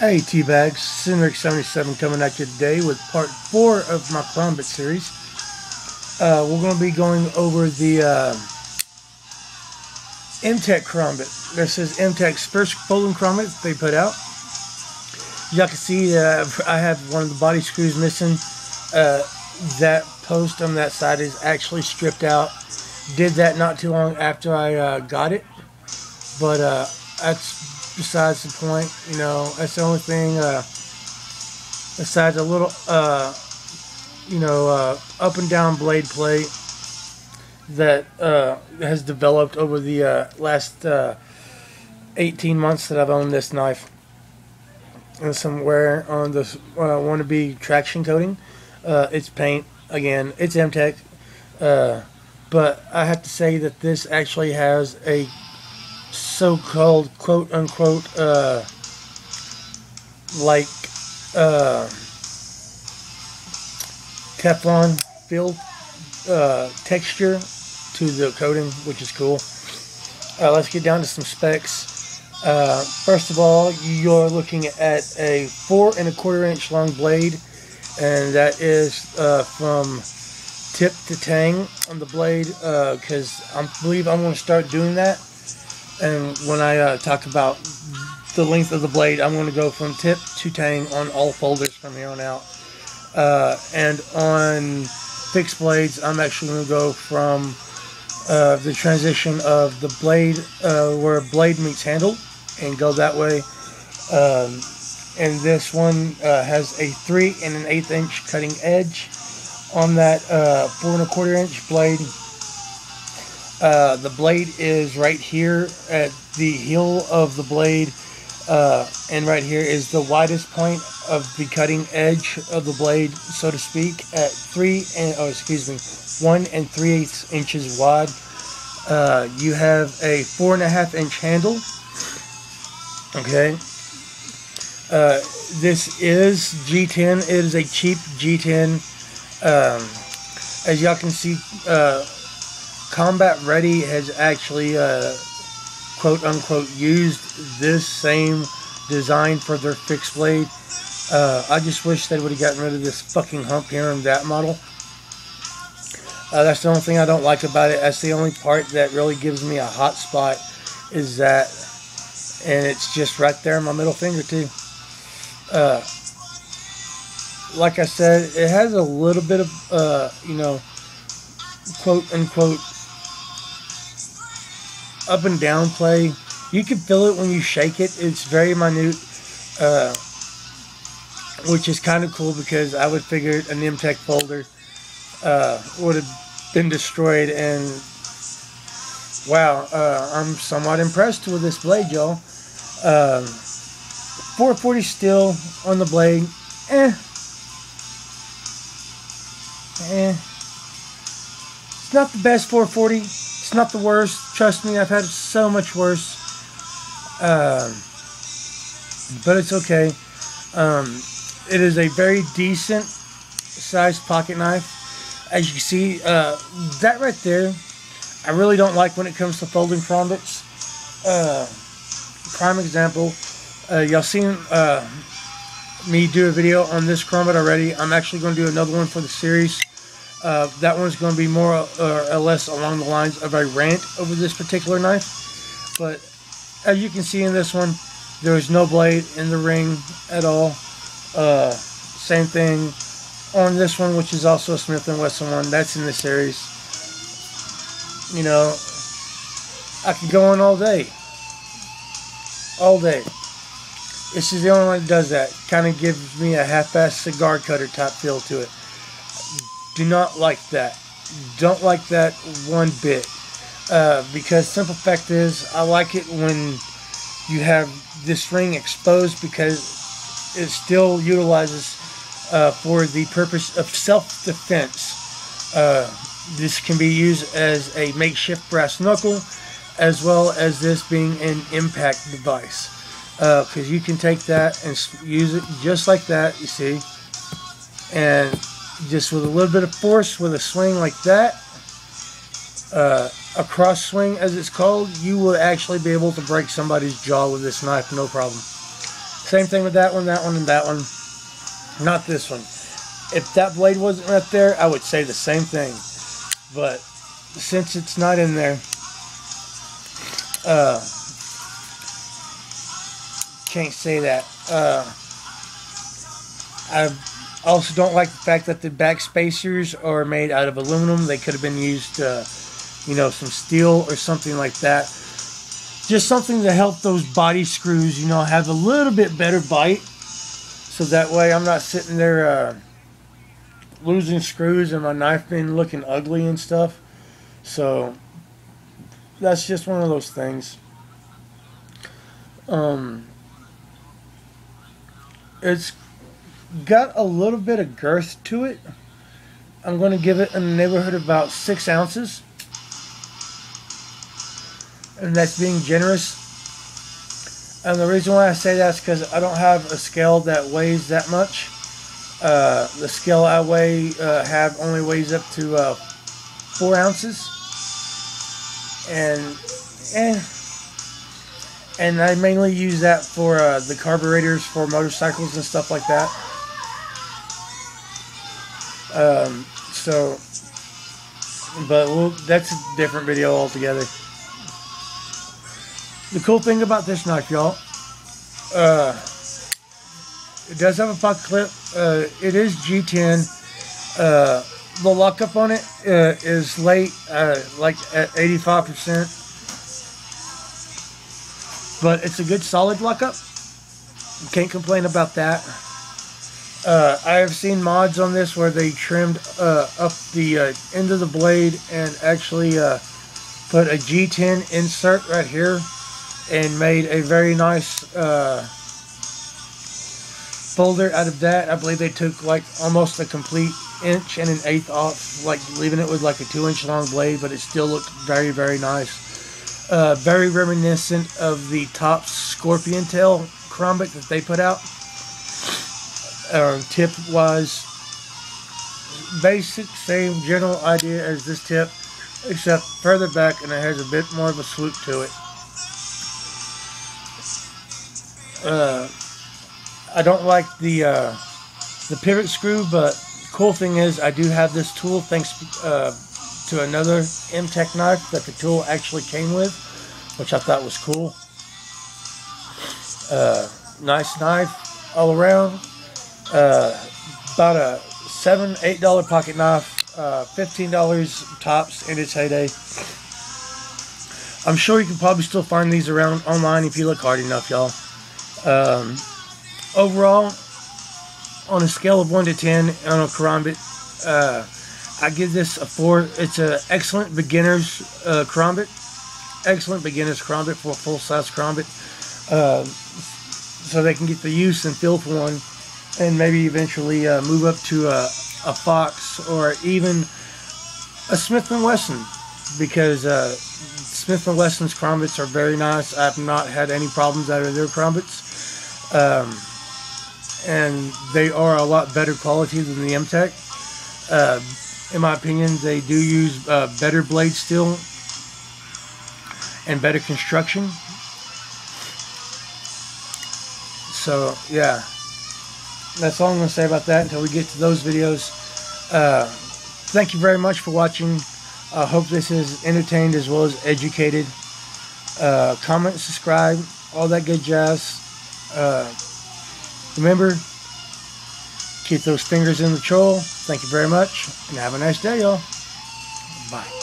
Hey T-Bags, Cineric77 coming at you today with part 4 of my Karambit series. We're going to be going over the MTech Karambit. This is MTech's first folding Karambit they put out. Y'all can see I have one of the body screws missing. That post on that side is actually stripped out. Did that not too long after I got it. But that's besides the point. You know, that's the only thing besides a little up and down blade plate that has developed over the last 18 months that I've owned this knife. And some wear on the wannabe traction coating. It's paint. Again, it's MTech. But I have to say that this actually has a so-called quote-unquote Teflon feel texture to the coating, which is cool. Let's get down to some specs. First of all, you're looking at a 4 1/4 inch long blade, and that is from tip to tang on the blade, because I believe I'm going to start doing that. And when I talk about the length of the blade, I'm going to go from tip to tang on all folders from here on out. And on fixed blades, I'm actually going to go from the transition of the blade where blade meets handle and go that way. And this one has a 3 1/8 inch cutting edge on that 4 1/4 inch blade. The blade is right here at the heel of the blade, and right here is the widest point of the cutting edge of the blade, so to speak, at 1 3/8 inches wide. You have a 4 1/2 inch handle. Okay. This is G10. It is a cheap G10. As y'all can see, Combat Ready has actually quote-unquote used this same design for their fixed blade. I just wish they would have gotten rid of this fucking hump here on that model. That's the only thing I don't like about it. That's the only part that really gives me a hot spot, is that, and it's just right there in my middle finger too. Like I said, it has a little bit of quote-unquote up and down play. You can feel it when you shake it. It's very minute, which is kind of cool, because I would figure an MTech folder would have been destroyed. And wow, I'm somewhat impressed with this blade, y'all. 440 steel on the blade. It's not the best 440. It's not the worst. Trust me, I've had so much worse. But it's okay. It is a very decent sized pocket knife. As you can see, that right there, I really don't like when it comes to folding Karambits. Prime example, y'all seen me do a video on this Karambit already. I'm actually going to do another one for the series. That one's going to be more or less along the lines of a rant over this particular knife. But as you can see in this one, there is no blade in the ring at all. Same thing on this one, which is also a Smith & Wesson one. That's in the series. You know, I could go on all day. All day. This is the only one that does that. Kind of gives me a half-assed cigar cutter type feel to it. Do not like that. Don't like that one bit. Because simple fact is, I like it when you have this ring exposed, because it still utilizes for the purpose of self-defense. This can be used as a makeshift brass knuckle, as well as this being an impact device. Because you can take that and use it just like that, you see, and just with a little bit of force, with a swing like that, a cross swing as it's called, you will actually be able to break somebody's jaw with this knife, no problem. Same thing with that one, and that one. Not this one. If that blade wasn't right there, I would say the same thing. But since it's not in there, can't say that. I also don't like the fact that the back spacers are made out of aluminum. They could have been used, you know, some steel or something like that. Just something to help those body screws, you know, have a little bit better bite. So that way I'm not sitting there losing screws and my knife being looking ugly and stuff. So that's just one of those things. It's got a little bit of girth to it. I'm going to give it in the neighborhood of about 6 ounces. And that's being generous. And the reason why I say that is because I don't have a scale that weighs that much. The scale I have only weighs up to 4 ounces. And I mainly use that for the carburetors for motorcycles and stuff like that. But that's a different video altogether. The cool thing about this knife, y'all, it does have a pocket clip. It is G10. The lockup on it is late, like at 85%. But it's a good solid lockup. Can't complain about that. I have seen mods on this where they trimmed up the end of the blade and actually put a G10 insert right here and made a very nice folder out of that. I believe they took like almost a complete inch and an eighth off, like leaving it with like a 2-inch long blade, but it still looked very, very nice. Very reminiscent of the top scorpion tail Karambit that they put out. Tip wise, basic, same general idea as this tip, except further back, and it has a bit more of a swoop to it. I don't like the pivot screw, but cool thing is I do have this tool thanks to another MTech knife that the tool actually came with, which I thought was cool. Nice knife all around. About a $7-8 pocket knife, $15 tops in its heyday. I'm sure you can probably still find these around online if you look hard enough, y'all. Overall, on a scale of 1 to 10 on a Karambit, I give this a 4. It's an excellent beginner's Karambit. Excellent beginner's Karambit for a full-size Karambit. So they can get the use and feel for one, and maybe eventually move up to a Fox or even a Smith & Wesson, because Smith & Wesson's Karambits are very nice. I've not had any problems out of their Karambits. And they are a lot better quality than the MTech. In my opinion, they do use better blade steel and better construction. So yeah, that's all I'm going to say about that until we get to those videos. Thank you very much for watching. I hope this has entertained as well as educated. Comment, subscribe, all that good jazz. Remember, keep those fingers in the troll. Thank you very much, and have a nice day, y'all. Bye.